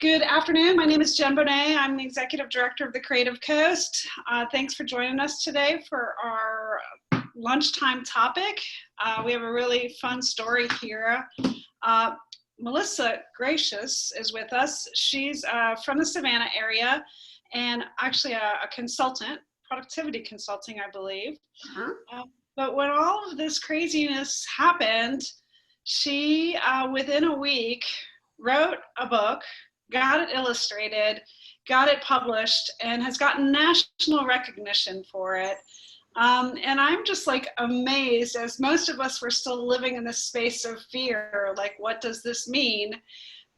Good afternoon. My name is Jen Bonet. I'm the Executive Director of the Creative Coast. Thanks for joining us today for our lunchtime topic. We have a really fun story here. Melissa Gratias is with us. She's from the Savannah area and actually a consultant, productivity consulting, I believe. But when all of this craziness happened, she, within a week, wrote a book, got it illustrated, got it published, and has gotten national recognition for it. And I'm just like amazed, as most of us were still living in this space of fear, like, what does this mean?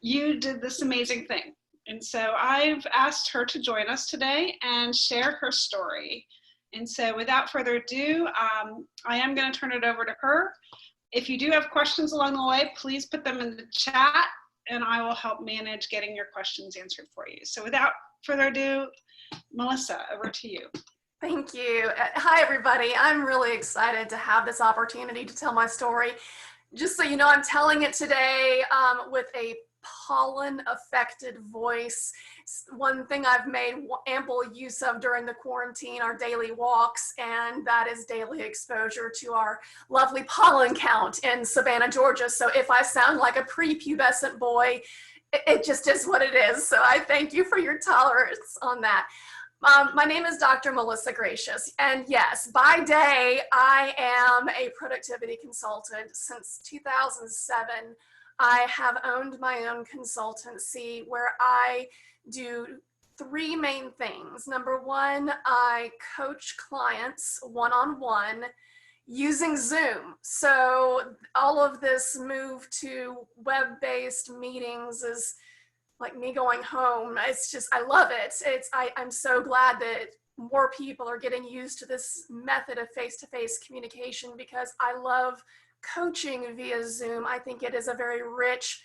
You did this amazing thing. And so I've asked her to join us today and share her story. And so without further ado, I am going to turn it over to her. If you do have questions along the way, please put them in the chat and I will help manage getting your questions answered for you. So without further ado, Melissa, over to you. Thank you. Hi, everybody. I'm really excited to have this opportunity to tell my story. Just so you know, I'm telling it today with a pollen-affected voice. One thing I've made ample use of during the quarantine are daily walks, and that is daily exposure to our lovely pollen count in Savannah, Georgia. So if I sound like a prepubescent boy, it just is what it is. So I thank you for your tolerance on that. My name is Dr. Melissa Gratias, and yes, by day, I am a productivity consultant. Since 2007, I have owned my own consultancy where I do three main things. Number one, I coach clients one-on-one using Zoom. So all of this move to web-based meetings is like me going home. It's just, I love it. I'm so glad that more people are getting used to this method of face-to-face communication because I love coaching via Zoom. I think it is a very rich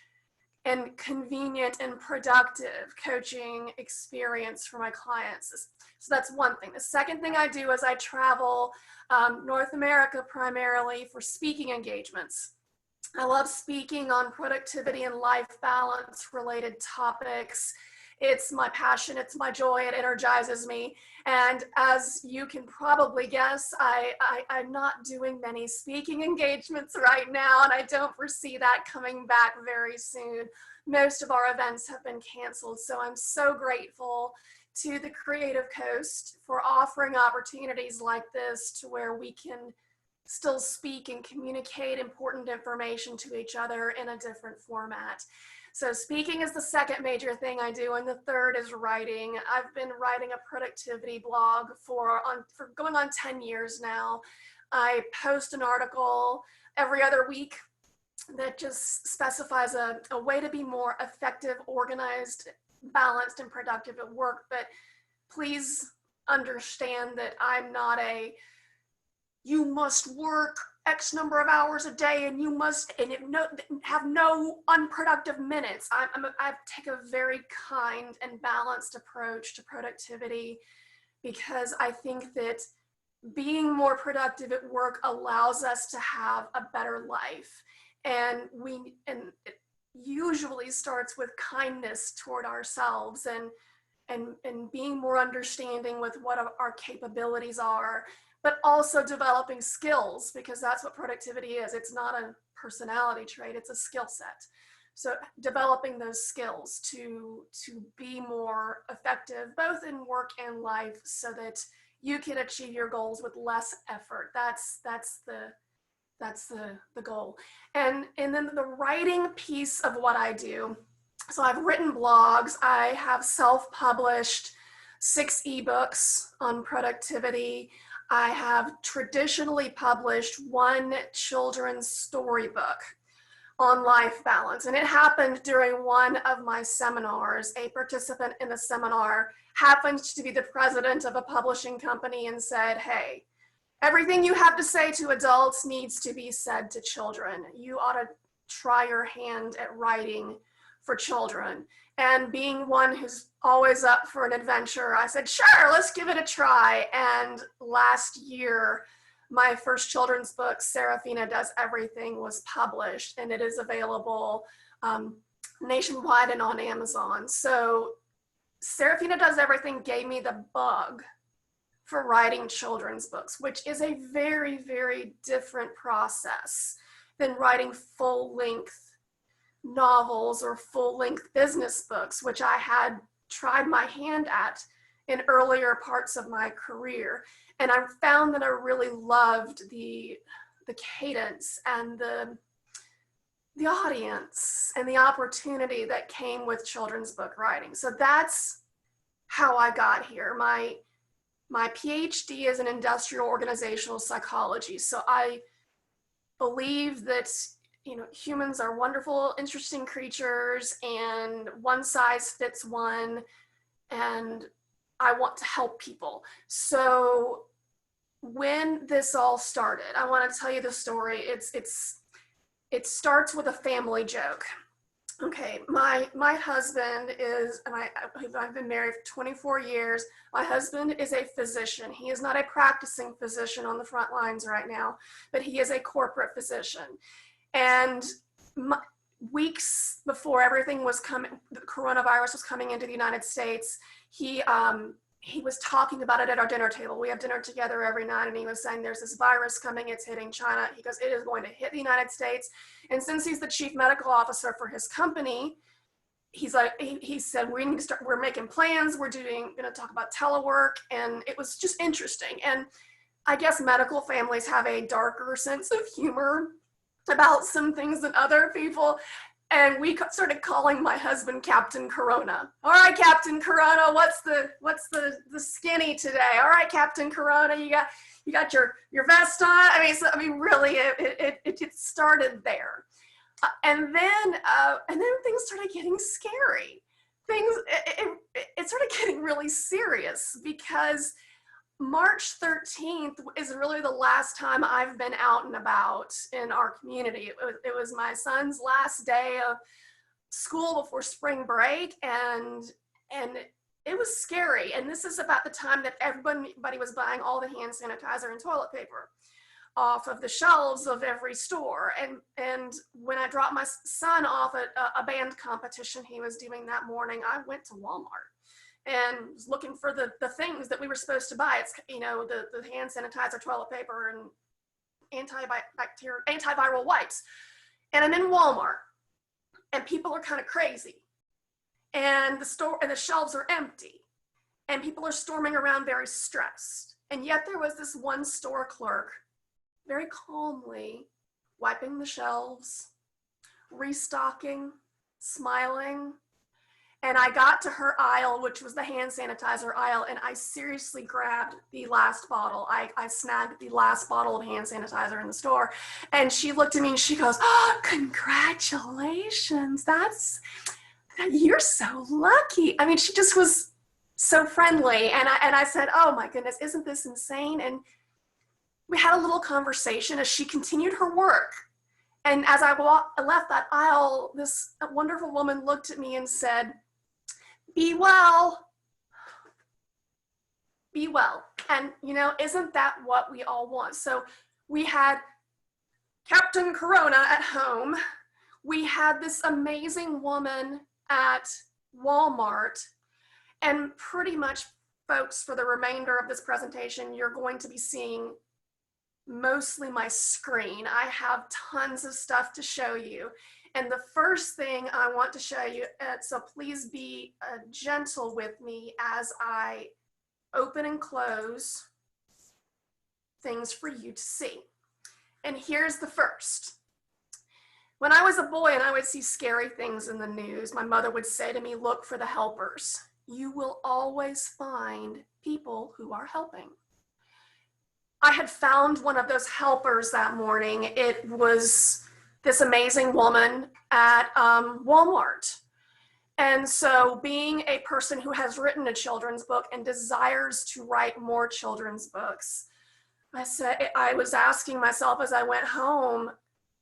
and convenient and productive coaching experience for my clients. So that's one thing. The second thing I do is I travel North America primarily for speaking engagements. I love speaking on productivity and life balance related topics. It's my passion, it's my joy, it energizes me. And as you can probably guess, I'm not doing many speaking engagements right now, and I don't foresee that coming back very soon. Most of our events have been canceled, so I'm so grateful to the Creative Coast for offering opportunities like this to where we can still speak and communicate important information to each other in a different format. So speaking is the second major thing I do, and the third is writing. I've been writing a productivity blog for going on 10 years now. I post an article every other week that just specifies a way to be more effective, organized, balanced, and productive at work. But please understand that I'm not you must work X number of hours a day and you must have no unproductive minutes. I take a very kind and balanced approach to productivity because I think that being more productive at work allows us to have a better life. And it usually starts with kindness toward ourselves and being more understanding with what our capabilities are, but also developing skills, because that's what productivity is. It's not a personality trait, it's a skill set. So developing those skills to be more effective, both in work and life, so that you can achieve your goals with less effort. That's the goal. And then the writing piece of what I do. So I've written blogs, I have self-published 6 ebooks on productivity. I have traditionally published 1 children's storybook on life balance. And it happened during one of my seminars. A participant in the seminar happened to be the president of a publishing company and said, hey, everything you have to say to adults needs to be said to children. You ought to try your hand at writing for children. And being one who's always up for an adventure, I said, sure, let's give it a try. And last year, my first children's book, Serafina Does Everything, was published, and it is available nationwide and on Amazon. So Serafina Does Everything gave me the bug for writing children's books, which is a very, very different process than writing full-length novels or full-length business books, which I had tried my hand at in earlier parts of my career. And I found that I really loved the cadence and the audience and the opportunity that came with children's book writing. So that's how I got here. My PhD is in industrial organizational psychology. So I believe that, you know, humans are wonderful, interesting creatures, and one size fits one, and I want to help people. So when this all started, I want to tell you the story. It starts with a family joke. Okay, my husband is, and I've been married for 24 years. My husband is a physician. He is not a practicing physician on the front lines right now, but he is a corporate physician. And weeks before everything was coming, the coronavirus was coming into the United States, he was talking about it at our dinner table. We have dinner together every night, and he was saying there's this virus coming, it's hitting China. He goes, it is going to hit the United States. And since he's the chief medical officer for his company, he's like, he said, we're making plans, we're going to talk about telework. And it was just interesting. And I guess medical families have a darker sense of humor about some things than other people. And we started calling my husband Captain Corona. All right, Captain Corona, what's the skinny today? All right, Captain Corona, you got your vest on. I mean, really, it started there, and then things started getting scary. It started getting really serious, because March 13th is really the last time I've been out and about in our community. It was my son's last day of school before spring break, and it was scary. And this is about the time that everybody was buying all the hand sanitizer and toilet paper off of the shelves of every store. And when I dropped my son off at a band competition he was doing that morning, I went to Walmart and was looking for the things that we were supposed to buy. It's, you know, the hand sanitizer, toilet paper, and antiviral wipes. And I'm in Walmart, and people are kind of crazy, and the shelves are empty, and people are storming around very stressed. And yet there was this one store clerk very calmly wiping the shelves, restocking, smiling. And I got to her aisle, which was the hand sanitizer aisle, and I seriously grabbed the last bottle. I snagged the last bottle of hand sanitizer in the store. And she looked at me and she goes, oh, congratulations. You're so lucky. I mean, she just was so friendly. And I said, oh my goodness, isn't this insane? And we had a little conversation as she continued her work. And as I left that aisle, this wonderful woman looked at me and said, be well. Be well. And, you know, isn't that what we all want? So we had Captain Corona at home. We had this amazing woman at Walmart. And pretty much, folks, for the remainder of this presentation, you're going to be seeing mostly my screen. I have tons of stuff to show you. And the first thing I want to show you, so please be gentle with me as I open and close things for you to see. And here's the first. When I was a boy and I would see scary things in the news, my mother would say to me, look for the helpers. You will always find people who are helping. I had found one of those helpers that morning. It was this amazing woman at Walmart. And so being a person who has written a children's book and desires to write more children's books, I was asking myself as I went home,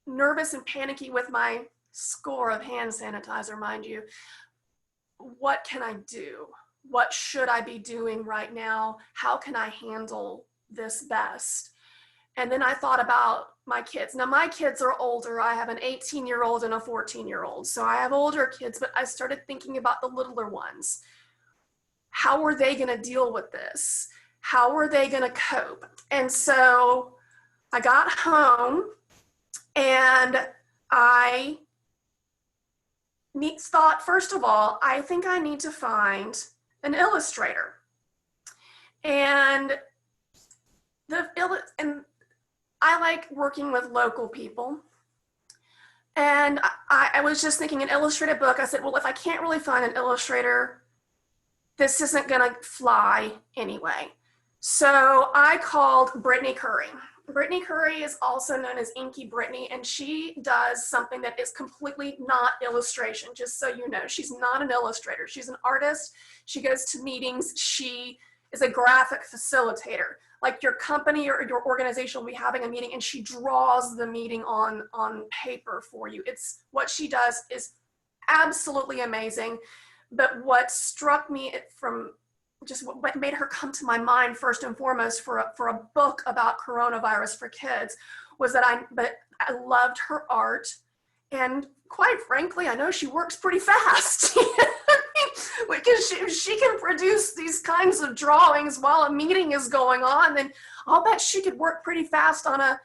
nervous and panicky with my score of hand sanitizer, mind you, what can I do? What should I be doing right now? How can I handle this best? And then I thought about my kids. Now my kids are older. I have an 18-year-old and a 14-year-old. So I have older kids, but I started thinking about the littler ones. How are they going to deal with this? How are they going to cope? And so I got home and I thought, first of all, I think I need to find an illustrator. And I like working with local people. And I was just thinking an illustrated book. I said, well, if I can't really find an illustrator, this isn't gonna fly anyway. So I called Brittany Curry. Brittany Curry is also known as Inky Brittany, and she does something that is completely not illustration, just so you know. She's not an illustrator. She's an artist. She goes to meetings. She is a graphic facilitator. Like your company or your organization will be having a meeting and she draws the meeting on paper for you. It's what she does is absolutely amazing. But what struck me from just what made her come to my mind first and foremost for a book about coronavirus for kids was that I loved her art, and quite frankly, I know she works pretty fast. Because she can produce these kinds of drawings while a meeting is going on, then I'll bet she could work pretty fast on a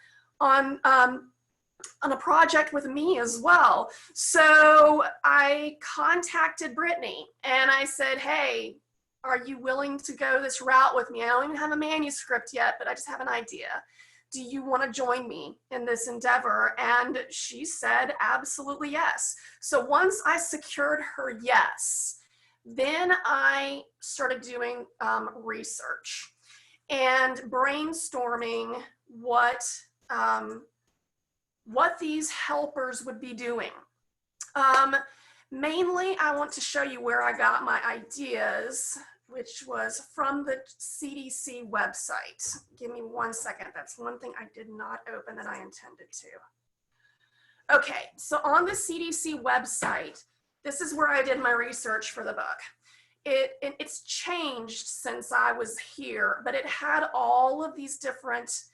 project with me as well. So I contacted Brittany and I said, hey, are you willing to go this route with me? I don't even have a manuscript yet, but I just have an idea. Do you want to join me in this endeavor? And she said, absolutely yes. So once I secured her yes, then I started doing research and brainstorming what these helpers would be doing. Mainly, I want to show you where I got my ideas, which was from the CDC website. Give me 1 second. That's one thing I did not open that I intended to. Okay, so on the CDC website, this is where I did my research for the book. It's changed since I was here, but it had all of these different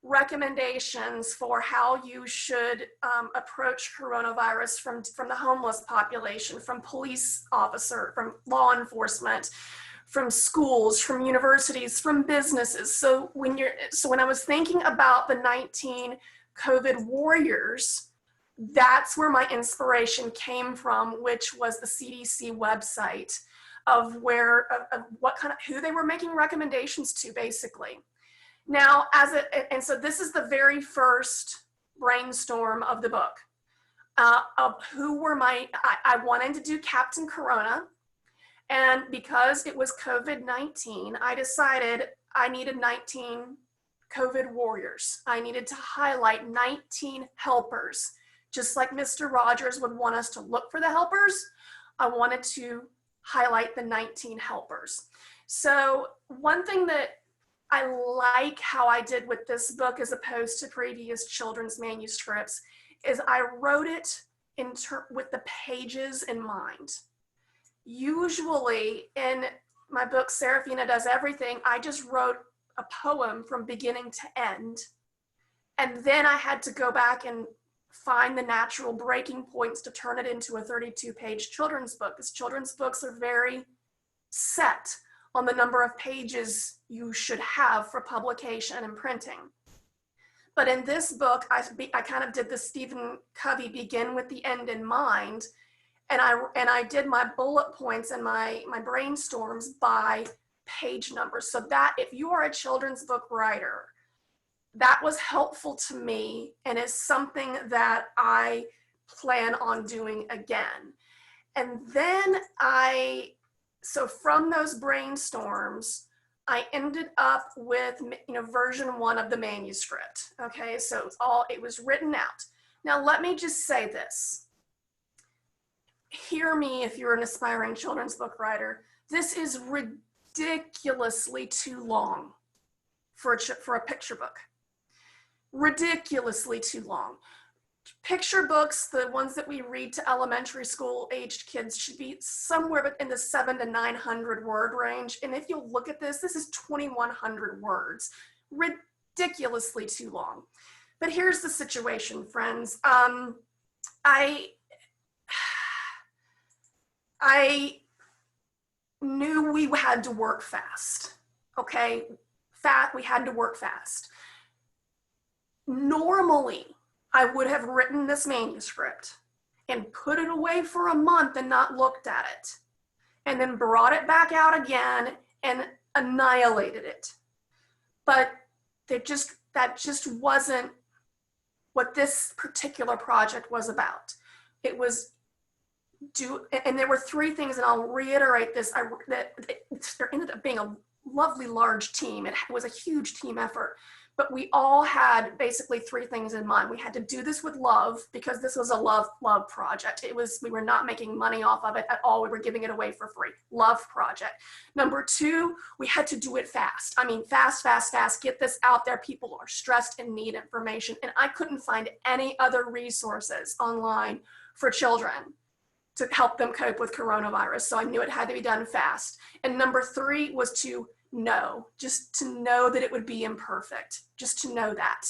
recommendations for how you should approach coronavirus from the homeless population, from police officer, from law enforcement, from schools, from universities, from businesses. So when I was thinking about the 19 COVID warriors, that's where my inspiration came from, which was the CDC website of who they were making recommendations to, basically. Now, and so this is the very first brainstorm of the book. Of who were I wanted to do Captain Corona, and because it was COVID-19, I decided I needed 19 COVID warriors. I needed to highlight 19 helpers. Just like Mr. Rogers would want us to look for the helpers, I wanted to highlight the 19 helpers. So one thing that I like how I did with this book as opposed to previous children's manuscripts is I wrote it with the pages in mind. Usually in my book, Serafina Does Everything, I just wrote a poem from beginning to end. And then I had to go back and find the natural breaking points to turn it into a 32-page children's book, because children's books are very set on the number of pages you should have for publication and printing. But in this book, I kind of did the Stephen Covey begin with the end in mind, and I did my bullet points and my brainstorms by page numbers, so that if you are a children's book writer, that was helpful to me and is something that I plan on doing again. And then so from those brainstorms, I ended up with, version 1 of the manuscript. Okay, so it was written out. Now let me just say this. Hear me if you're an aspiring children's book writer. This is ridiculously too long for a picture book. Ridiculously too long. Picture books, the ones that we read to elementary school aged kids, should be somewhere in the 700 to 900 word range. And if you look at this is 2,100 words. Ridiculously too long. But here's the situation, friends. I knew we had to work fast, okay? We had to work fast. Normally, I would have written this manuscript and put it away for a month and not looked at it, and then brought it back out again and annihilated it. But that just wasn't what this particular project was about. It was and there were three things, and I'll reiterate this, there ended up being a lovely large team. It was a huge team effort, but we all had basically three things in mind. We had to do this with love, because this was a love project. We were not making money off of it at all. We were giving it away for free. Love project. Number two, we had to do it fast. I mean, fast, get this out there. People are stressed and need information. And I couldn't find any other resources online for children to help them cope with coronavirus. So I knew it had to be done fast. And number three was just to know that it would be imperfect, just to know that,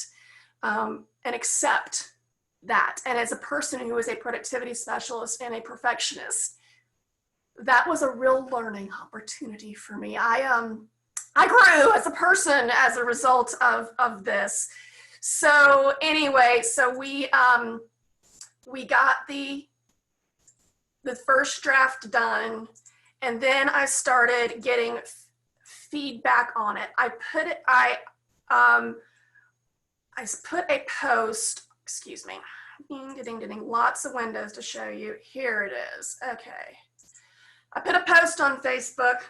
and accept that. And as a person who is a productivity specialist and a perfectionist, that was a real learning opportunity for me. I grew as a person as a result of this. So anyway, so we got the first draft done, and then I started getting feedback on it. I put a post, excuse me, ding, lots of windows to show you. Here it is. Okay. I put a post on Facebook.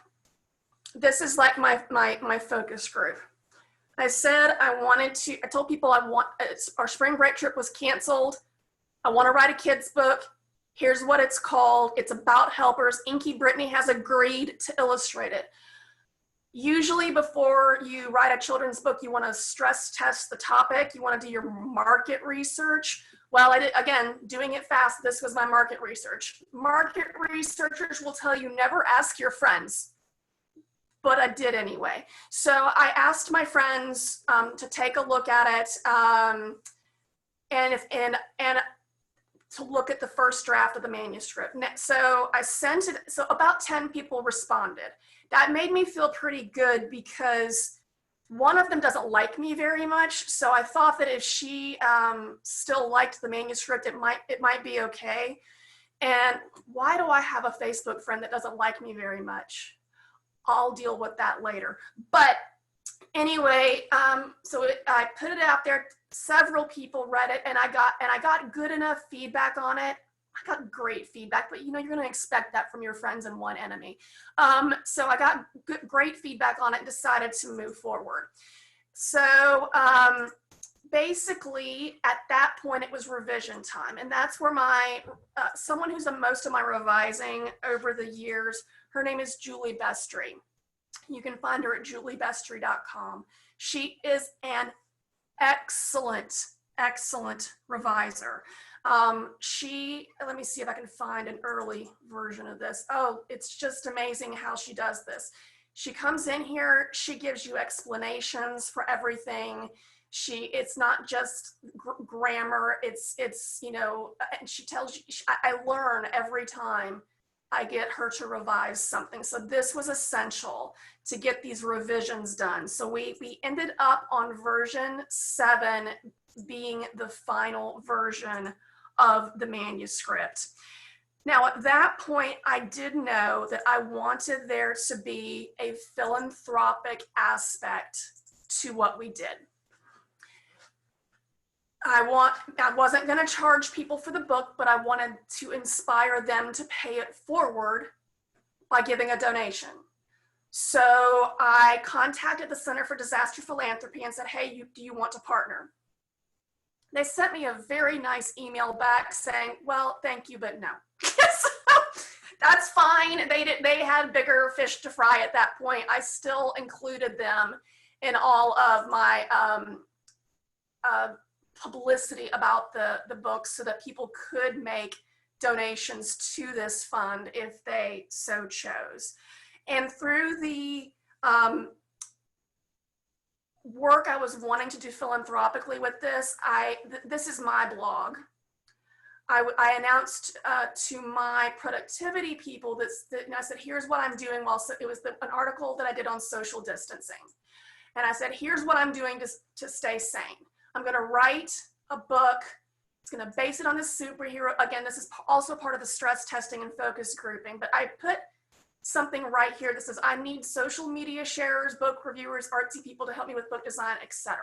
This is like my focus group. I said I told people our spring break trip was canceled. I want to write a kid's book. Here's what it's called. It's about helpers. Inky Brittany has agreed to illustrate it. Usually before you write a children's book, you want to stress test the topic. You want to do your market research. Well, again, doing it fast, this was my market research. Market researchers will tell you never ask your friends, but I did anyway. So I asked my friends to take a look at it and to look at the first draft of the manuscript. So I sent it, so about 10 people responded. That made me feel pretty good, because one of them doesn't like me very much. So I thought that if she still liked the manuscript, it might be okay. And why do I have a Facebook friend that doesn't like me very much? I'll deal with that later. But anyway, I put it out there. Several people read it, and I got good enough feedback on it. I got great feedback, but you're going to expect that from your friends and one enemy. So I got great feedback on it and decided to move forward. So basically at that point it was revision time, and that's where someone who's done most of my revising over the years, her name is Julie Bestry. You can find her at juliebestry.com. She is an excellent reviser. Let me see if I can find an early version of this. Oh, it's just amazing how she does this. She comes in here, she gives you explanations for everything. It's not just grammar, it's and she tells you, I learn every time I get her to revise something. So this was essential to get these revisions done. So we ended up on version 7 being the final version of the manuscript. Now at that point, I did know that I wanted there to be a philanthropic aspect to what we did. I wasn't going to charge people for the book, but I wanted to inspire them to pay it forward by giving a donation. So I contacted the Center for Disaster Philanthropy and said, hey, do you want to partner? They sent me a very nice email back saying, well, thank you, but no. So that's fine. They had bigger fish to fry at that point. I still included them in all of my publicity about the book so that people could make donations to this fund if they so chose. And through the work I was wanting to do philanthropically with this, this is my blog. I announced to my productivity people that I said, here's what I'm doing it was an article that I did on social distancing. And I said, here's what I'm doing to stay sane. I'm going to write a book. It's going to base it on this superhero. Again, this is also part of the stress testing and focus grouping, but I put something right here that says, I need social media sharers, book reviewers, artsy people to help me with book design, etc.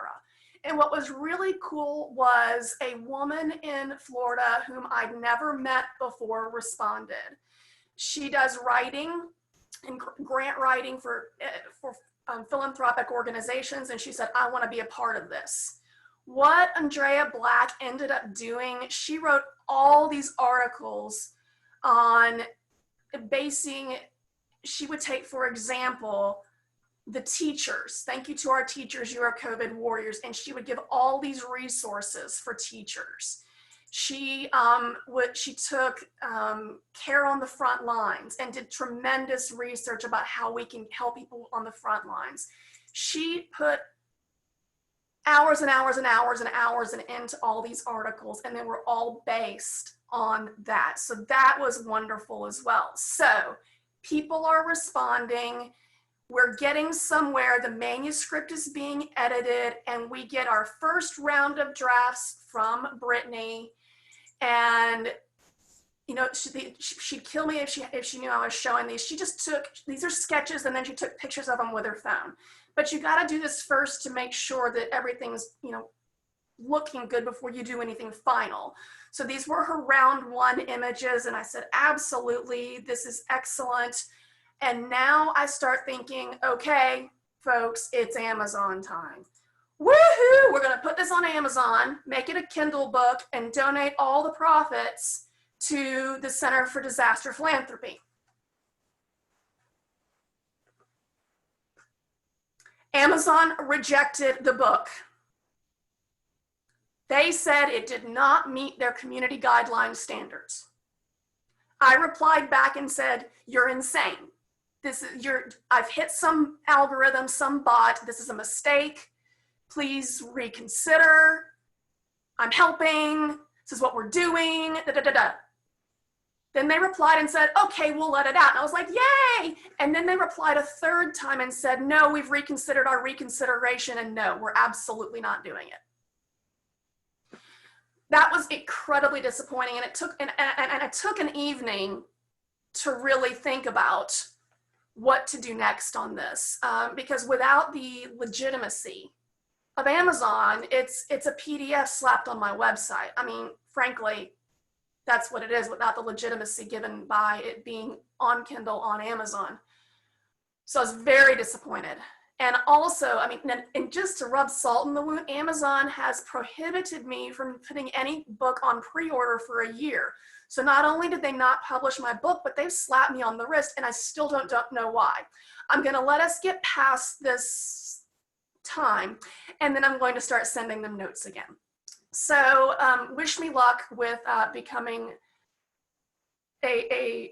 And what was really cool was a woman in Florida whom I'd never met before responded. She does writing and grant writing for philanthropic organizations, and she said, I want to be a part of this. What Andrea Black ended up doing, she wrote all these articles on she would take, for example, the teachers. Thank you to our teachers, you are COVID warriors. And she would give all these resources for teachers. She took care on the front lines and did tremendous research about how we can help people on the front lines. She put hours and hours and hours and hours into all these articles, and they were all based on that. So that was wonderful as well. So people are responding. We're getting somewhere. The manuscript is being edited, and we get our first round of drafts from Brittany. And you know, she'd kill me if she knew I was showing these. She just these are sketches, and then she took pictures of them with her phone. But you got to do this first to make sure that everything's, you know, looking good before you do anything final. So these were her round one images, and I said, absolutely, this is excellent. And now I start thinking, okay, folks, it's Amazon time. Woohoo! We're going to put this on Amazon, make it a Kindle book, and donate all the profits to the Center for Disaster Philanthropy. Amazon rejected the book. They said it did not meet their community guideline standards. I replied back and said, you're insane. I've hit some algorithm, some bot. This is a mistake. Please reconsider. I'm helping. This is what we're doing. Da, da, da, da. Then they replied and said, okay, we'll let it out. And I was like, yay. And then they replied a third time and said, no, we've reconsidered our reconsideration, and no, we're absolutely not doing it. That was incredibly disappointing. And it took an evening to really think about what to do next on this, because without the legitimacy of Amazon, it's a PDF slapped on my website. I mean, frankly, that's what it is, without the legitimacy given by it being on Kindle on Amazon. So I was very disappointed. And also, I mean, and just to rub salt in the wound, Amazon has prohibited me from putting any book on pre-order for a year. So not only did they not publish my book, but they've slapped me on the wrist, and I still don't know why. I'm going to let us get past this time, and then I'm going to start sending them notes again. So wish me luck with becoming a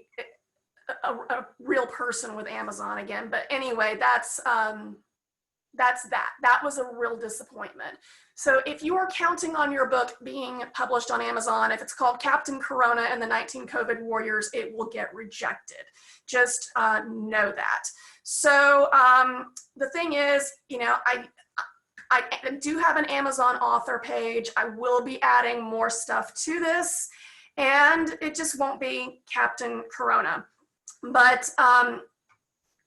real person with Amazon again. But anyway, that's that. That was a real disappointment. So if you are counting on your book being published on Amazon, if it's called Captain Corona and the 19 COVID Warriors, it will get rejected. Just know that. So the thing is, you know, I do have an Amazon author page. I will be adding more stuff to this, and it just won't be Captain Corona. But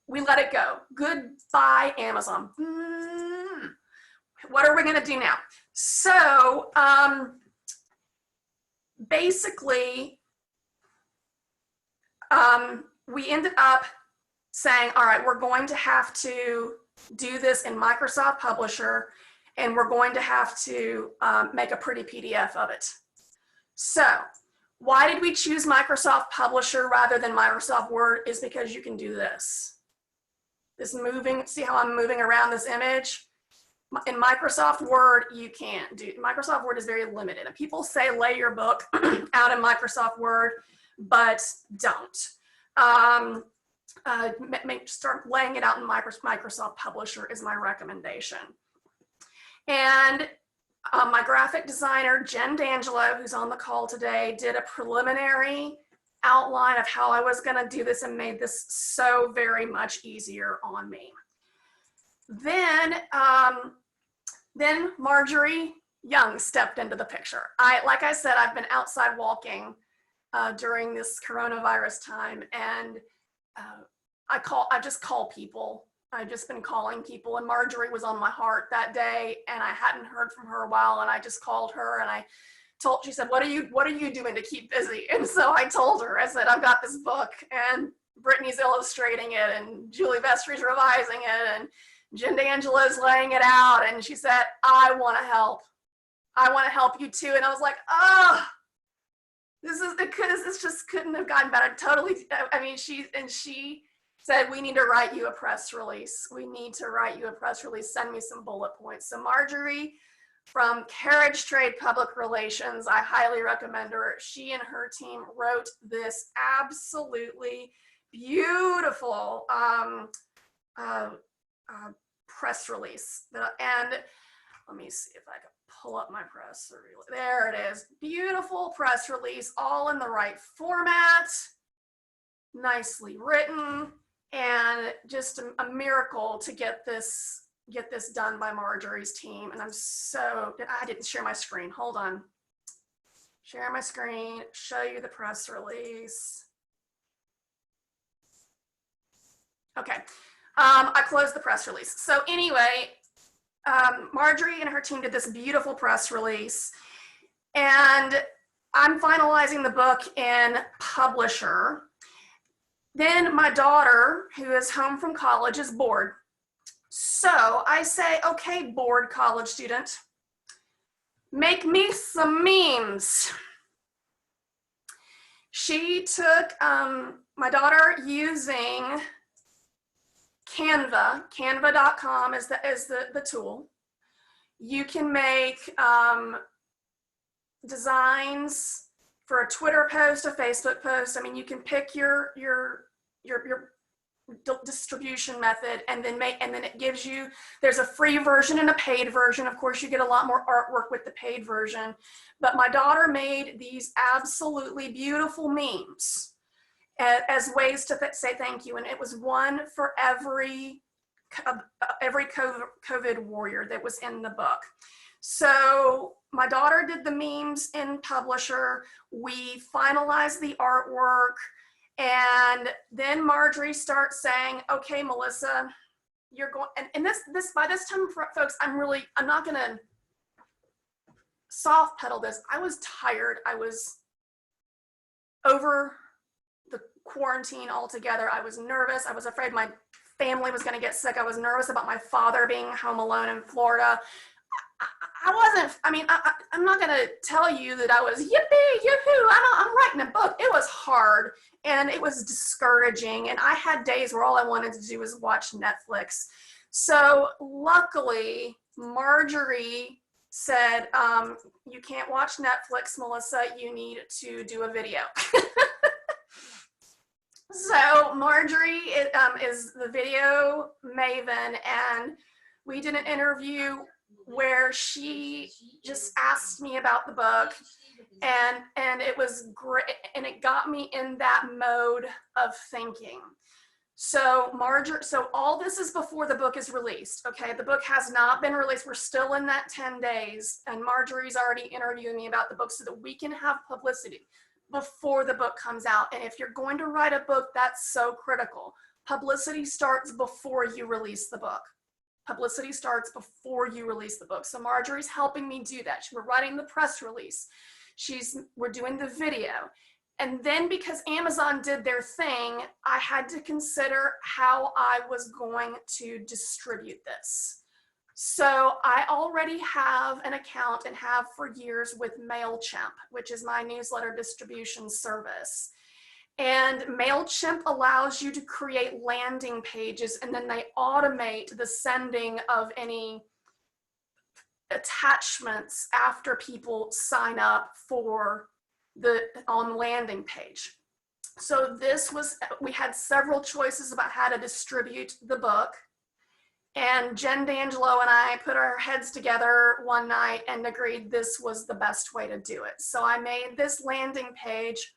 we let it go. Goodbye, Amazon. What are we going to do now? So basically, we ended up saying, all right, we're going to have to do this in Microsoft Publisher, and we're going to have to make a pretty PDF of it. So why did we choose Microsoft Publisher rather than Microsoft Word? Is because you can do this. This moving, see how I'm moving around this image? In Microsoft Word, you can't do, Microsoft Word is very limited. And people say lay your book out in Microsoft Word, but don't. Start laying it out in Microsoft Publisher is my recommendation. And my graphic designer, Jen D'Angelo, who's on the call today, did a preliminary outline of how I was going to do this and made this so very much easier on me. Then Marjorie Young stepped into the picture. Like I said, I've been outside walking during this coronavirus time, and I just call people. I've just been calling people, and Marjorie was on my heart that day, and I hadn't heard from her a while, and I just called her, and she said, what are you doing to keep busy? And so I told her, I said, I've got this book, and Brittany's illustrating it, and Julie Vestry's revising it, and Jen D'Angelo's laying it out. And she said, I want to help. I want to help you too. And I was like, oh, this just couldn't have gotten better. Totally. I mean, she said, we need to write you a press release. We need to write you a press release. Send me some bullet points. So Marjorie from Carriage Trade Public Relations, I highly recommend her. She and her team wrote this absolutely beautiful press release. And let me see if I can pull up my press release. There it is. Beautiful press release, all in the right format, nicely written, and just a miracle to get this done by Marjorie's team. And I didn't share my screen. Hold on. Share my screen, show you the press release. Okay. I closed the press release. So anyway, Marjorie and her team did this beautiful press release, and I'm finalizing the book in Publisher. Then my daughter, who is home from college, is bored. So I say, okay, bored college student, make me some memes. She took my daughter using Canva. Canva.com is the tool. You can make designs for a Twitter post, a Facebook post. I mean, you can pick your distribution method, and then it gives you, there's a free version and a paid version. Of course, you get a lot more artwork with the paid version, but my daughter made these absolutely beautiful memes as ways to say thank you. And it was one for every COVID warrior that was in the book. So my daughter did the memes in Publisher. We finalized the artwork, and then Marjorie starts saying, okay, Melissa, you're going, and this by this time, folks, I'm not gonna soft pedal this. I was tired. I was over the quarantine altogether. I was nervous. I was afraid my family was going to get sick. I was nervous about my father being home alone in Florida. I'm not going to tell you that I was yippee, yoo-hoo, I'm writing a book. It was hard, and it was discouraging, and I had days where all I wanted to do was watch Netflix. So luckily, Marjorie said, you can't watch Netflix, Melissa, you need to do a video. So Marjorie is the video maven, and we did an interview where she just asked me about the book, and it was great, and it got me in that mode of thinking. So all this is before the book is released, okay? The book has not been released. We're still in that 10 days, and Marjorie's already interviewing me about the book so that we can have publicity before the book comes out. And if you're going to write a book, that's so critical. Publicity starts before you release the book. Publicity starts before you release the book. So Marjorie's helping me do that. We're writing the press release. We're doing the video. And then because Amazon did their thing, I had to consider how I was going to distribute this. So I already have an account and have for years with MailChimp, which is my newsletter distribution service. And MailChimp allows you to create landing pages, and then they automate the sending of any attachments after people sign up for on the landing page. So we had several choices about how to distribute the book. And Jen D'Angelo and I put our heads together one night and agreed this was the best way to do it. So I made this landing page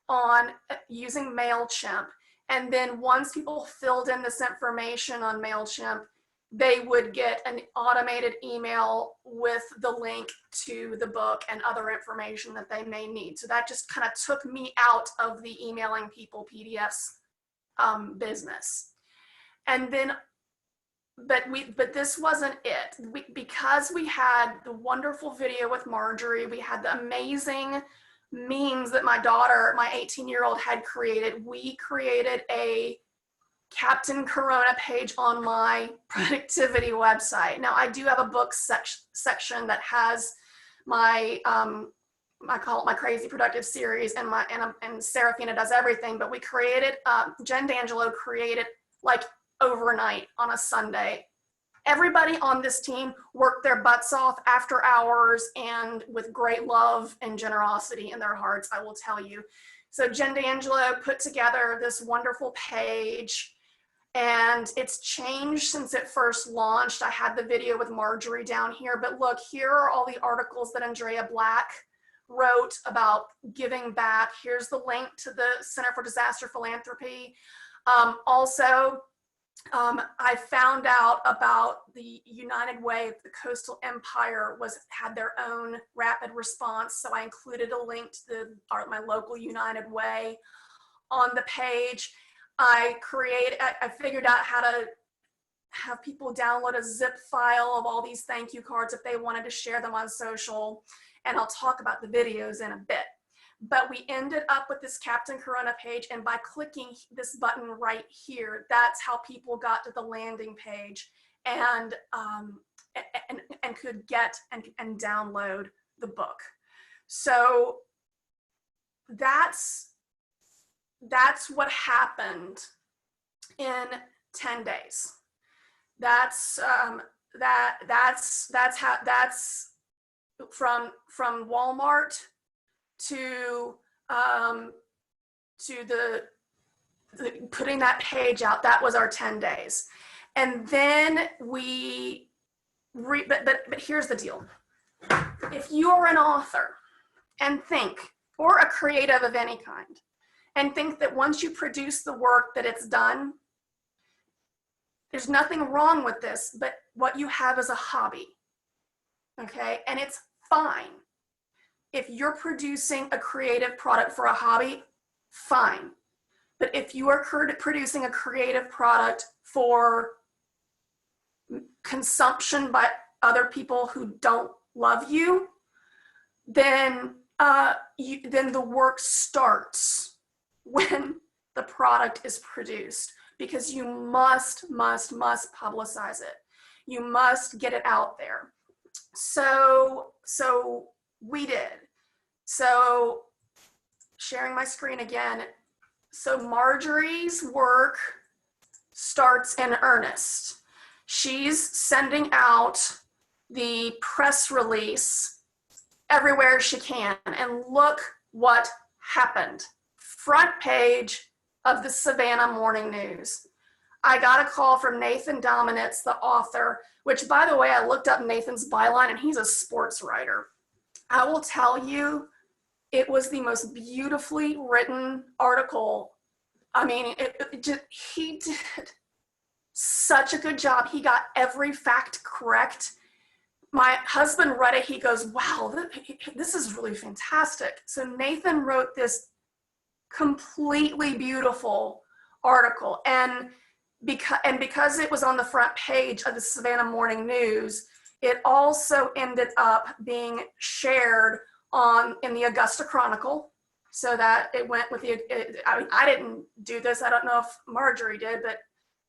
on using MailChimp. And then once people filled in this information on MailChimp, they would get an automated email with the link to the book and other information that they may need. So that just kind of took me out of the emailing people PDFs business. And then, but this wasn't it. Because we had the wonderful video with Marjorie, we had the amazing memes that my daughter, my 18-year-old, had created. We created a Captain Corona page on my productivity website. Now I do have a book section that has my I call it my crazy productive series, and Serafina does everything, but we created Jen D'Angelo created like overnight on a Sunday. Everybody on this team worked their butts off after hours and with great love and generosity in their hearts, I will tell you. So Jen D'Angelo put together this wonderful page, and it's changed since it first launched. I had the video with Marjorie down here, but look, here are all the articles that Andrea Black wrote about giving back. Here's the link to the Center for Disaster Philanthropy. I found out about the United Way. The Coastal Empire had their own rapid response, so I included a link to my local United Way on the page. I figured out how to have people download a zip file of all these thank you cards if they wanted to share them on social, and I'll talk about the videos in a bit. But we ended up with this Captain Corona page, and by clicking this button right here, that's how people got to the landing page and could get and download the book. So that's what happened in 10 days. That's from Walmart to the putting that page out. That was our 10 days. And then but here's the deal. If you are an author and think, or a creative of any kind, and think that once you produce the work that it's done, there's nothing wrong with this, but what you have is a hobby, okay? And it's fine. If you're producing a creative product for a hobby, fine. But if you are producing a creative product for consumption by other people who don't love you, then the work starts when the product is produced, because you must publicize it. You must get it out there. So we did. So sharing my screen again. So Marjorie's work starts in earnest. She's sending out the press release everywhere she can. And look what happened. Front page of the Savannah Morning News. I got a call from Nathan Dominitz, the author, which, by the way, I looked up Nathan's byline, and he's a sports writer. I will tell you, it was the most beautifully written article. I mean, he did such a good job. He got every fact correct. My husband read it. He goes, wow, this is really fantastic. So Nathan wrote this completely beautiful article. And because it was on the front page of the Savannah Morning News, it also ended up being shared in the Augusta Chronicle, so that it went with I didn't do this. I don't know if Marjorie did, but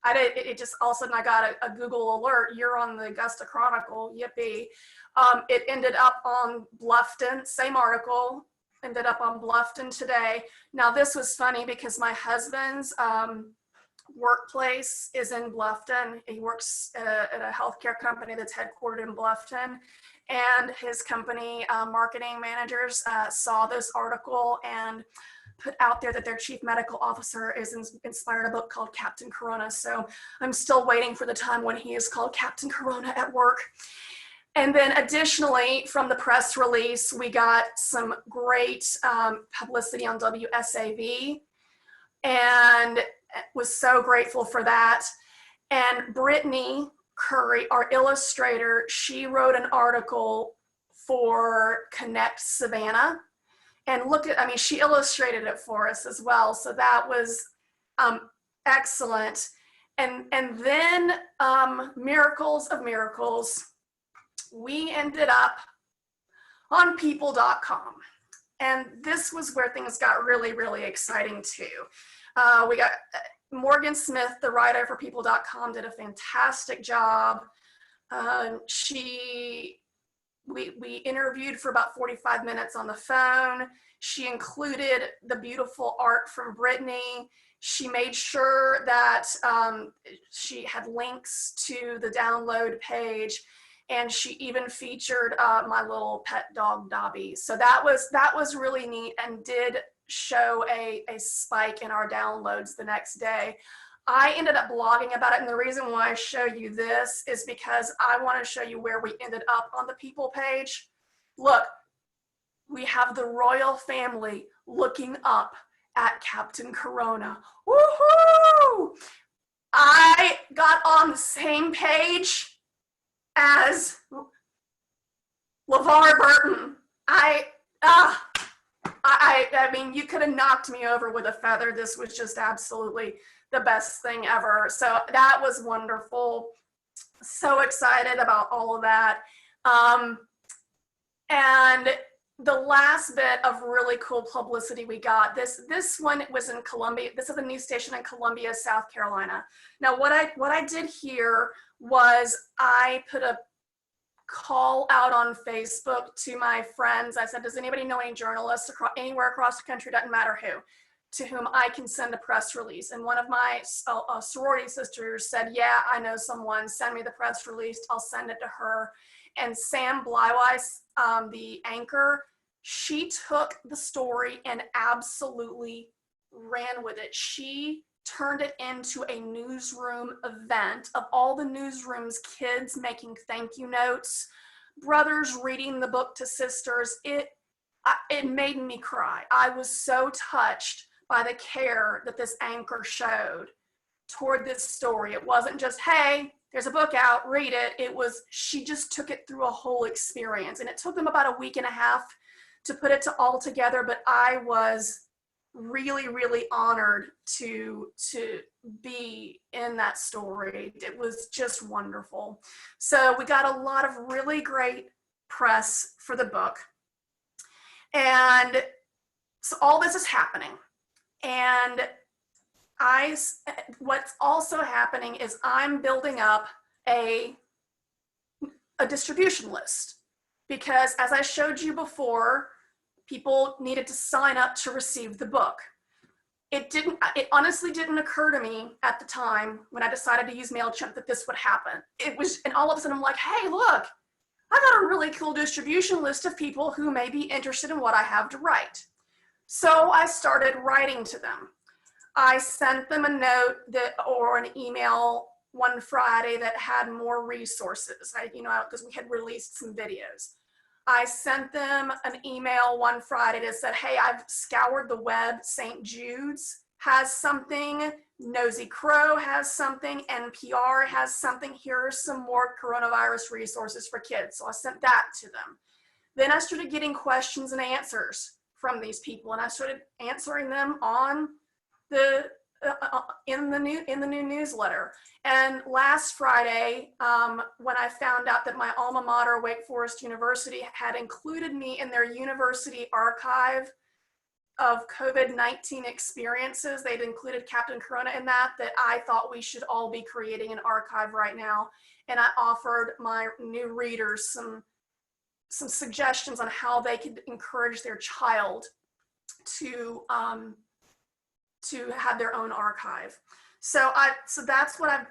I did. It just all of a sudden I got a Google alert. You're on the Augusta Chronicle. Yippee! It ended up on Bluffton. Same article ended up on Bluffton today. Now this was funny because my husband's workplace is in Bluffton. He works at a healthcare company that's headquartered in Bluffton, and his company marketing managers saw this article and put out there that their chief medical officer is inspired a book called Captain Corona. So I'm still waiting for the time when he is called Captain Corona at work. And then additionally, from the press release, we got some great publicity on WSAV, and was so grateful for that. And Brittany Curry, our illustrator, she wrote an article for Connect Savannah. And look at, I mean, she illustrated it for us as well. So that was excellent. And then miracles of miracles, we ended up on people.com. And this was where things got really, really exciting too. We got Morgan Smith, the writer for people.com, did a fantastic job. We interviewed for about 45 minutes on the phone. She included the beautiful art from Brittany. She made sure that she had links to the download page, and she even featured my little pet dog Dobby. So that was really neat, and did show a spike in our downloads the next day. I ended up blogging about it, and the reason why I show you this is because I want to show you where we ended up on the people page. Look, we have the royal family looking up at Captain Corona. Woohoo! I got on the same page as LeVar Burton. I mean, you could have knocked me over with a feather. This was just absolutely the best thing ever. So that was wonderful. So excited about all of that. And the last bit of really cool publicity we got, this one was in Columbia. This is a news station in Columbia, South Carolina. Now, what I did here was I put a call out on Facebook to my friends. I said, does anybody know any journalists anywhere across the country, doesn't matter who, to whom I can send a press release? And one of my sorority sisters said, yeah, I know someone, send me the press release, I'll send it to her. And Sam Bleiweiss, the anchor, she took the story and absolutely ran with it. She turned it into a newsroom event of all the newsroom's kids making thank you notes, brothers reading the book to sisters. It made me cry. I was so touched by the care that this anchor showed toward this story. It wasn't just, hey, there's a book out, read it. It was, she just took it through a whole experience. And it took them about a week and a half to put it all together, but I was really, really honored to be in that story. It was just wonderful. So we got a lot of really great press for the book. And so all this is happening. And what's also happening is I'm building up a distribution list, because as I showed you before, people needed to sign up to receive the book. It honestly didn't occur to me at the time when I decided to use MailChimp that this would happen. And all of a sudden I'm like, hey, look, I got a really cool distribution list of people who may be interested in what I have to write. So I started writing to them. I sent them a note or an email one Friday that had more resources, because we had released some videos. I sent them an email one Friday that said, hey, I've scoured the web. St. Jude's has something, Nosy Crow has something, NPR has something. Here are some more coronavirus resources for kids. So I sent that to them. Then I started getting questions and answers from these people, and I started answering them on in the new newsletter. And last Friday, when I found out that my alma mater, Wake Forest University, had included me in their university archive of COVID-19 experiences, they'd included Captain Corona in that I thought we should all be creating an archive right now. And I offered my new readers some suggestions on how they could encourage their child to have their own archive. So that's what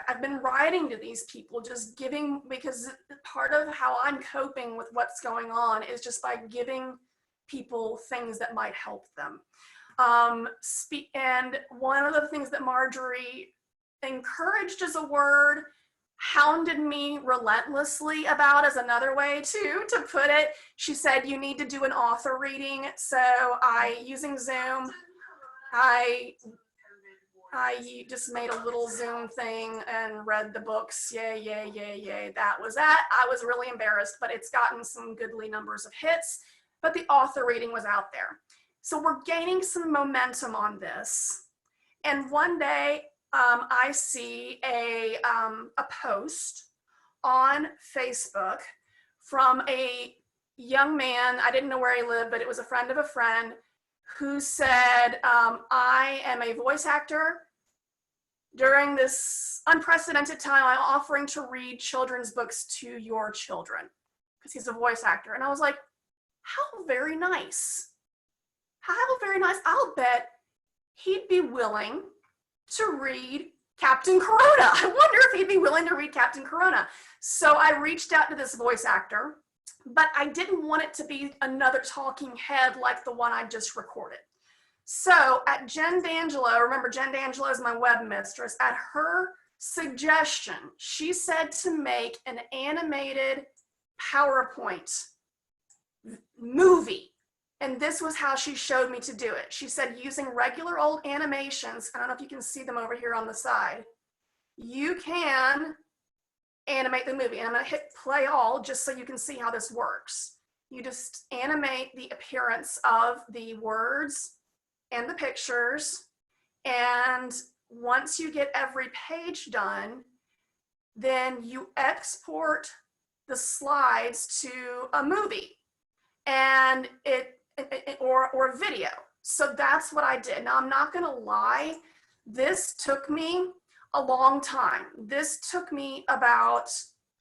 I've been writing to these people, just giving, because part of how I'm coping with what's going on is just by giving people things that might help them. And one of the things that Marjorie encouraged as a word, hounded me relentlessly about is another way to put it. She said, you need to do an author reading. So using Zoom, I just made a little Zoom thing and read the books. Yay, yay, yay, yay. That was that. I was really embarrassed, but it's gotten some goodly numbers of hits, but the author reading was out there. So we're gaining some momentum on this. And one day I see a post on Facebook from a young man. I didn't know where he lived, but it was a friend of a friend who said, I am a voice actor. During this unprecedented time, I'm offering to read children's books to your children, because he's a voice actor. And I was like, how very nice. How very nice. I'll bet he'd be willing to read Captain Corona. I wonder if he'd be willing to read Captain Corona. So I reached out to this voice actor, but I didn't want it to be another talking head like the one I just recorded. So at Jen D'Angelo, remember Jen D'Angelo is my web mistress, at her suggestion, she said to make an animated PowerPoint movie. And this was how she showed me to do it. She said, using regular old animations, I don't know if you can see them over here on the side, you can animate the movie. And I'm gonna hit play all just so you can see how this works. You just animate the appearance of the words and the pictures. And once you get every page done, then you export the slides to a movie and or video. So that's what I did. Now I'm not gonna lie, this took me a long time. This took me about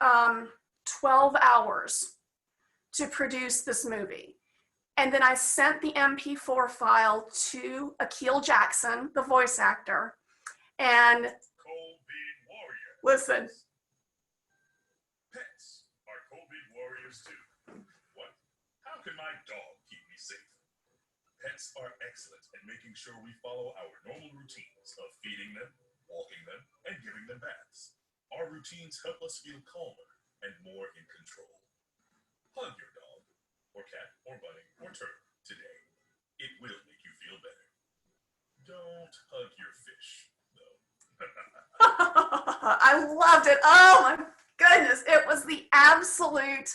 12 hours to produce this movie. And then I sent the MP4 file to Akil Jackson, the voice actor, and listen. Pets are COVID warriors too. What? How can my dog keep me safe? Pets are excellent at making sure we follow our normal routines of feeding them, walking them, and giving them baths. Our routines help us feel calmer and more in control. Hug your dog, or cat, or bunny, or turtle today. It will make you feel better. Don't hug your fish, though. I loved it. Oh my goodness. It was the absolute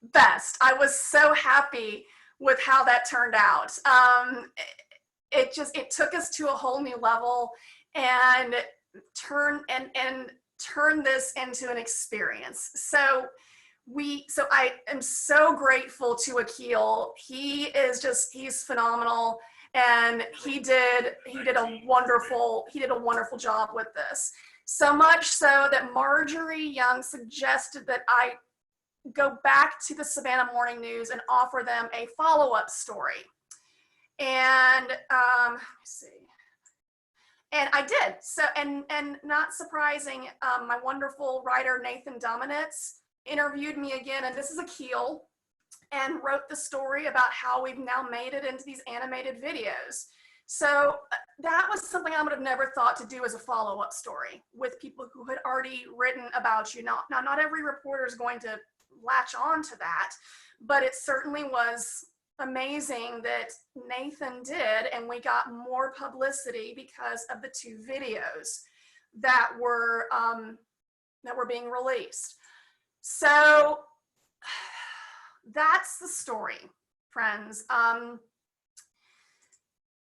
best. I was so happy with how that turned out. It took us to a whole new level and turn this into an experience. So I am so grateful to Akil. He's phenomenal, and he did a wonderful job with this. So much so that Marjorie Young suggested that I go back to the Savannah Morning News and offer them a follow-up story. And let me see. And I did. So, and not surprising, my wonderful writer Nathan Dominitz interviewed me again, and this is Akil, and wrote the story about how we've now made it into these animated videos. So that was something I would have never thought to do as a follow-up story with people who had already written about you. Now, not every reporter is going to latch on to that, but it certainly was amazing that Nathan did, and we got more publicity because of the two videos that were being released. So that's the story, friends.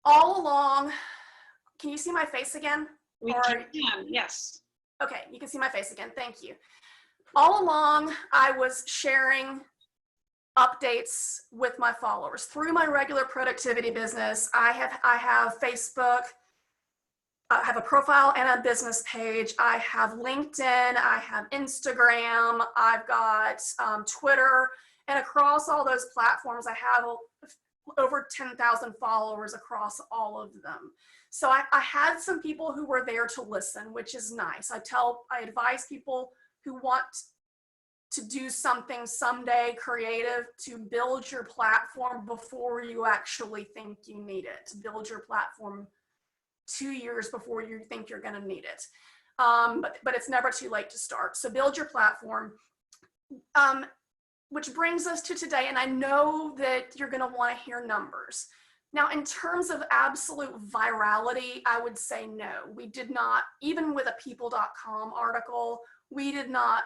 All along, can you see my face again? We can, yes. Okay, you can see my face again, thank you. All along, I was sharing updates with my followers through my regular productivity business. I have Facebook, I have a profile and a business page. I have LinkedIn, I have Instagram, I've got Twitter, and across all those platforms, I have over 10,000 followers across all of them. So I had some people who were there to listen, which is nice. I advise people who want to do something someday creative, to build your platform before you actually think you need it, to build your platform 2 years before you think you're going to need it. But it's never too late to start. So build your platform, which brings us to today. And I know that you're going to want to hear numbers. Now, in terms of absolute virality, I would say no. We did not, even with a people.com article, we did not,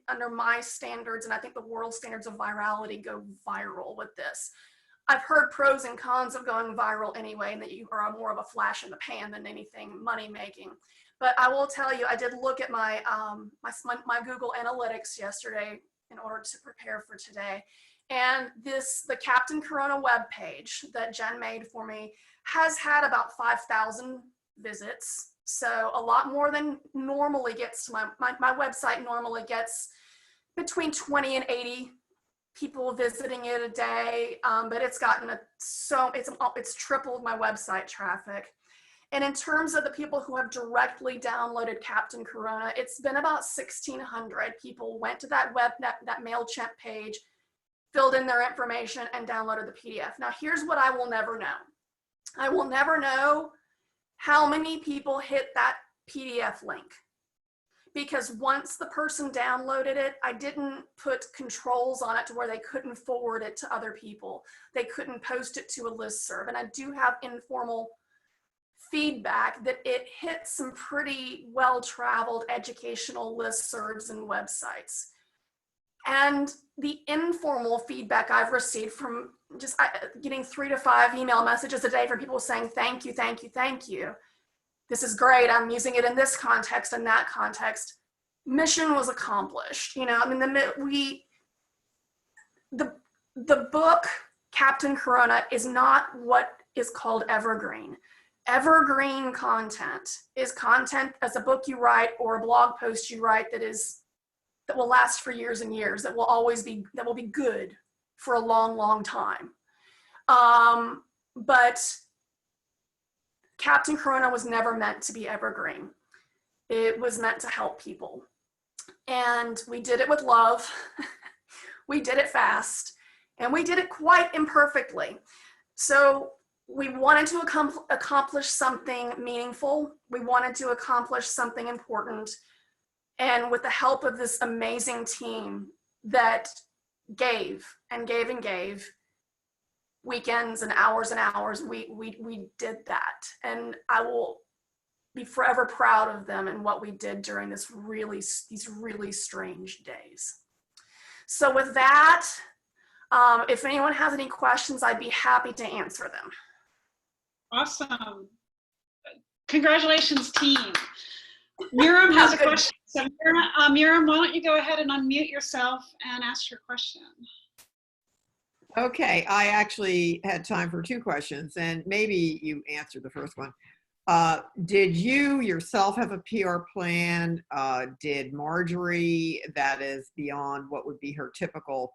under my standards, and I think the world standards of virality, go viral with this. I've heard pros and cons of going viral anyway, and that you are more of a flash in the pan than anything money making. But I will tell you, I did look at my Google Analytics yesterday in order to prepare for today. And the Captain Corona webpage that Jen made for me has had about 5,000 visits. So a lot more than normally gets to my website normally gets between 20 and 80 people visiting it a day. But it's gotten it's tripled my website traffic. And in terms of the people who have directly downloaded Captain Corona, it's been about 1,600 people went to that MailChimp page, filled in their information, and downloaded the PDF. Now, here's what I will never know. I will never know how many people hit that PDF link. Because once the person downloaded it, I didn't put controls on it to where they couldn't forward it to other people. They couldn't post it to a listserv. And I do have informal feedback that it hit some pretty well-traveled educational listservs and websites. And the informal feedback I've received from just getting 3 to 5 email messages a day from people saying, thank you, thank you, thank you. This is great. I'm using it in this context and that context. Mission was accomplished. You know, I mean, the book Captain Corona is not what is called evergreen. Evergreen content is content as a book you write or a blog post you write that will last for years and years, that will be good for a long, long time. But Captain Corona was never meant to be evergreen. It was meant to help people. And we did it with love. We did it fast, and we did it quite imperfectly. So we wanted to accomplish something meaningful. We wanted to accomplish something important. And with the help of this amazing team that gave and gave and gave, weekends and hours, we did that. And I will be forever proud of them and what we did during these really strange days. So with that, if anyone has any questions, I'd be happy to answer them. Awesome. Congratulations, team. Miriam has a question. So Miriam, why don't you go ahead and unmute yourself and ask your question? Okay, I actually had time for 2 questions, and maybe you answered the first one. Did you yourself have a PR plan? Did Marjorie, that is beyond what would be her typical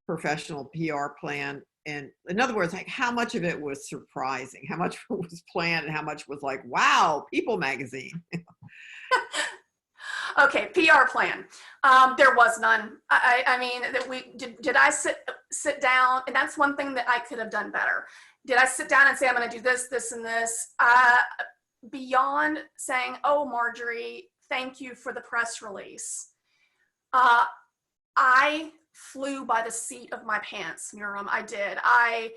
professional PR plan? And in other words, like, how much of it was surprising? How much was planned and how much was like, wow, People magazine? Okay, PR plan. There was none. I mean, did I sit down? And that's one thing that I could have done better. Did I sit down and say, I'm going to do this, this, and this? Beyond saying, oh, Marjorie, thank you for the press release. I flew by the seat of my pants, Miriam. I did. I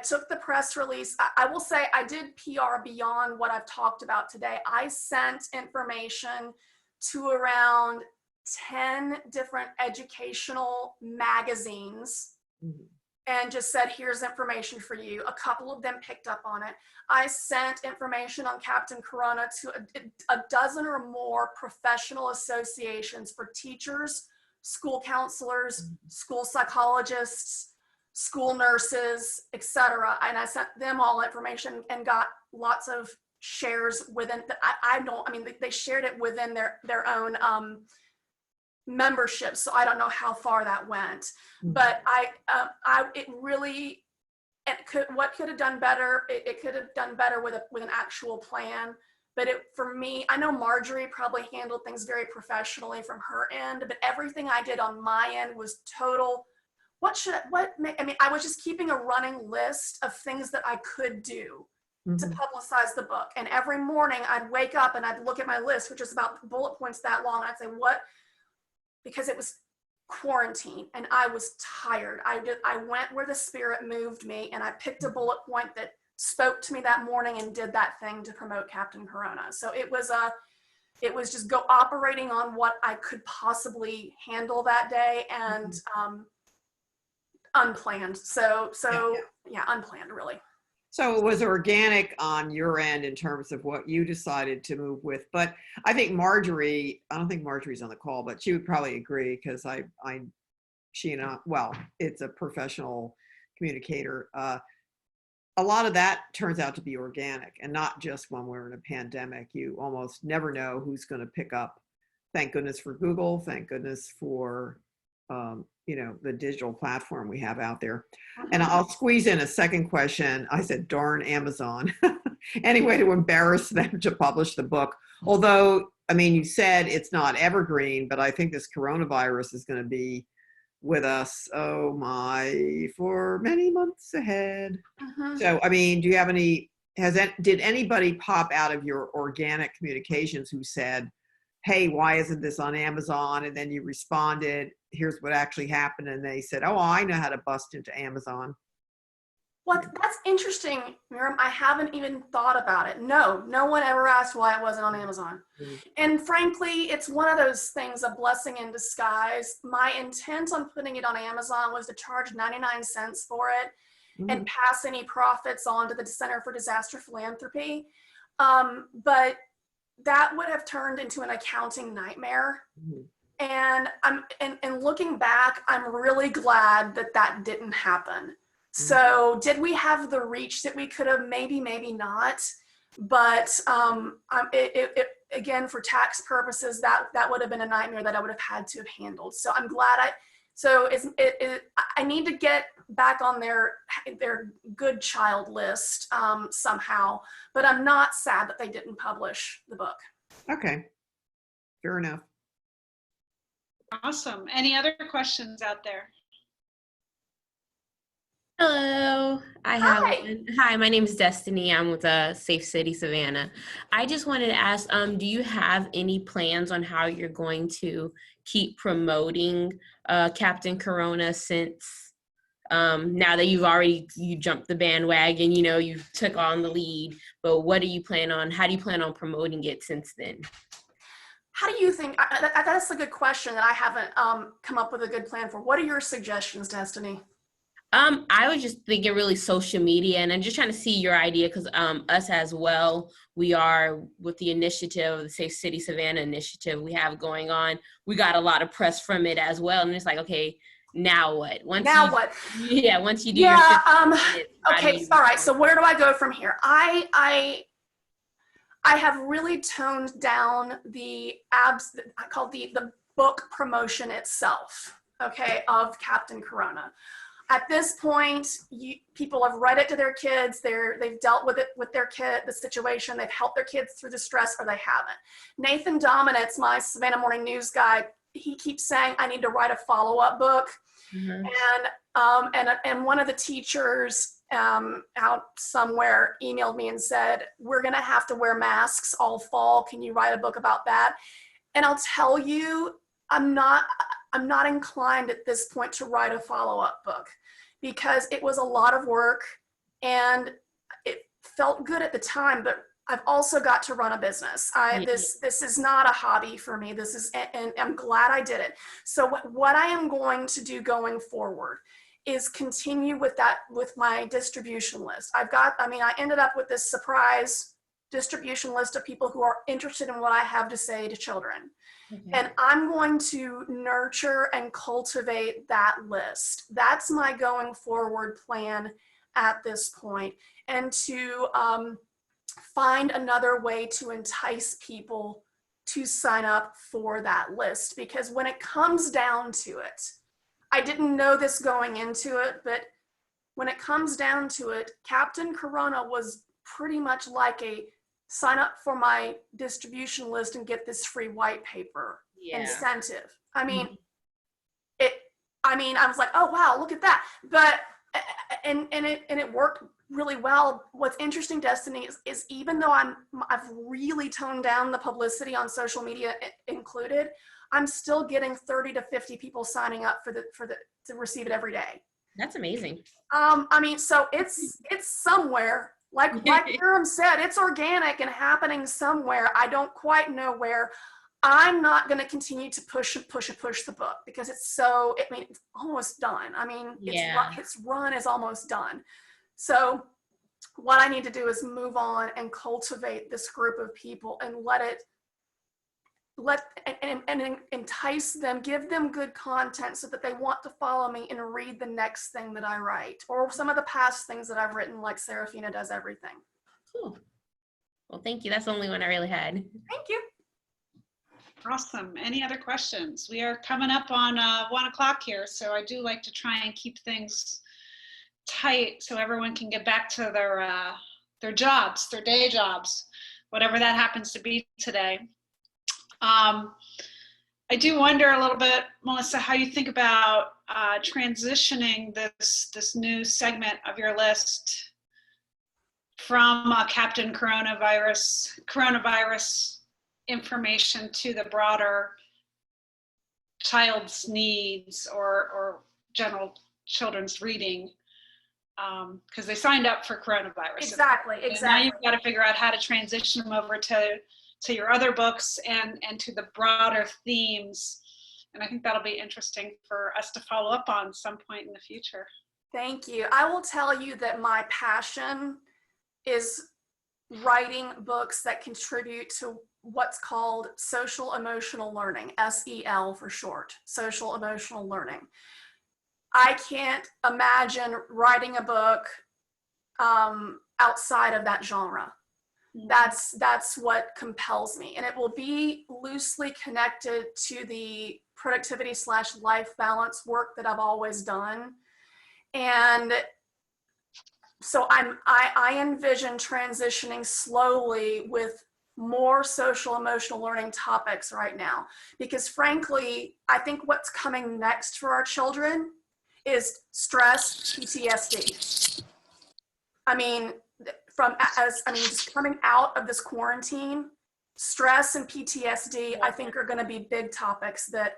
took the press release. I will say I did PR beyond what I've talked about today. I sent information to around 10 different educational magazines and just said, here's information for you. A couple of them picked up on it. I sent information on Captain Corona to a dozen or more professional associations for teachers, school counselors, school psychologists, school nurses, etc. And I sent them all information and got lots of shares within they shared it within their own membership, so I don't know how far that went. But what could have done better, it could have done better with an actual plan. but for me, I know Marjorie probably handled things very professionally from her end, but everything I did on my end was total, I was just keeping a running list of things that I could do to publicize the book. And every morning I'd wake up and I'd look at my list, which is about bullet points that long. And I'd say, because it was quarantine and I was tired. I went where the spirit moved me, and I picked a bullet point that spoke to me that morning and did that thing to promote Captain Corona. So it was just operating on what I could possibly handle that day, and unplanned. So yeah, unplanned really. So it was organic on your end in terms of what you decided to move with. But I think Marjorie, I don't think Marjorie's on the call, but she would probably agree, because she and I, well, it's a professional communicator. A lot of that turns out to be organic, and not just when we're in a pandemic. You almost never know who's going to pick up. Thank goodness for Google. Thank goodness for, the digital platform we have out there. And I'll squeeze in a second question. I said, darn Amazon. Anyway, to embarrass them to publish the book. Although, I mean, you said it's not evergreen, but I think this coronavirus is going to be with us, for many months ahead. So, I mean, do you have did anybody pop out of your organic communications who said, hey, why isn't this on Amazon? And then you responded, here's what actually happened. And they said, oh, I know how to bust into Amazon. Well, that's interesting, Miriam. I haven't even thought about it. No one ever asked why it wasn't on Amazon. And frankly, it's one of those things, a blessing in disguise. My intent on putting it on Amazon was to charge 99 cents for it and pass any profits on to the Center for Disaster Philanthropy. But that would have turned into an accounting nightmare. And looking back, I'm really glad that didn't happen. So did we have the reach that we could have? Maybe not. But again, for tax purposes, that would have been a nightmare that I would have had to have handled. So I'm glad I need to get back on their good child list somehow, but I'm not sad that they didn't publish the book. Okay, fair enough. Awesome. Any other questions out there? Hello, I have one. Hi, my name is Destiny. I'm with Safe City Savannah. I just wanted to ask, do you have any plans on how you're going to keep promoting Captain Corona, since now that you jumped the bandwagon, you took on the lead, but how do you plan on promoting it since then? How do you think, that's a good question that I haven't come up with a good plan for. What are your suggestions, Destiny? I was just thinking really social media, and I'm just trying to see your idea, because us as well, we are with the initiative, the Safe City Savannah initiative we have going on. We got a lot of press from it as well, and it's like, okay, now what? Once you do your okay, all right. So where do I go from here? I have really toned down the I call the book promotion itself, okay, of Captain Corona. At this point, people have read it to their kids. They've dealt with it with their kid, the situation. They've helped their kids through the stress, or they haven't. Nathan Dominitz, my Savannah Morning News guy, he keeps saying, I need to write a follow-up book. And one of the teachers out somewhere emailed me and said, we're going to have to wear masks all fall. Can you write a book about that? And I'll tell you, I'm not inclined at this point to write a follow-up book, because it was a lot of work and it felt good at the time, but I've also got to run a business. This is not a hobby for me. And I'm glad I did it. So what I am going to do going forward is continue with my distribution list. I ended up with this surprise distribution list of people who are interested in what I have to say to children. And I'm going to nurture and cultivate that list. That's my going forward plan at this point, and to find another way to entice people to sign up for that list. Because when it comes down to it, I didn't know this going into it, but when it comes down to it, Captain Corona was pretty much like a sign up for my distribution list and get this free white paper incentive. I mean, I was like, oh wow, look at that. But and it worked really well. What's interesting, Destiny, is even though I've really toned down the publicity on social media included, I'm still getting 30 to 50 people signing up to receive it every day. That's amazing. I mean, so it's somewhere. Like Hiram said, it's organic and happening somewhere. I don't quite know where. I'm not going to continue to push the book because it's almost done. I mean, its run is almost done. So what I need to do is move on and cultivate this group of people and and entice them, give them good content so that they want to follow me and read the next thing that I write, or some of the past things that I've written, like Serafina does everything. Cool. Well, thank you. That's the only one I really had. Thank you. Awesome. Any other questions? We are coming up on 1 o'clock here, so I do like to try and keep things tight so everyone can get back to their jobs, their day jobs, whatever that happens to be today. I do wonder a little bit, Melissa, how you think about transitioning this new segment of your list from Captain Coronavirus information to the broader child's needs or general children's reading, because they signed up for coronavirus. Exactly. And now you've got to figure out how to transition them over to your other books and to the broader themes. And I think that'll be interesting for us to follow up on some point in the future. Thank you. I will tell you that my passion is writing books that contribute to what's called social emotional learning, SEL for short, social emotional learning. I can't imagine writing a book outside of that genre. That's what compels me, and it will be loosely connected to the productivity / life balance work that I've always done. And so I envision transitioning slowly with more social emotional learning topics right now, because frankly, I think what's coming next for our children is stress, PTSD. I mean, just coming out of this quarantine, stress and PTSD, I think are going to be big topics that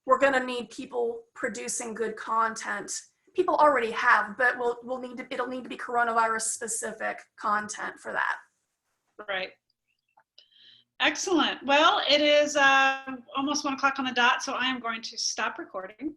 we're going to need people producing good content. People already have, but it'll need to be coronavirus specific content for that. Right. Excellent. Well, it is almost 1 o'clock on the dot, so I am going to stop recording.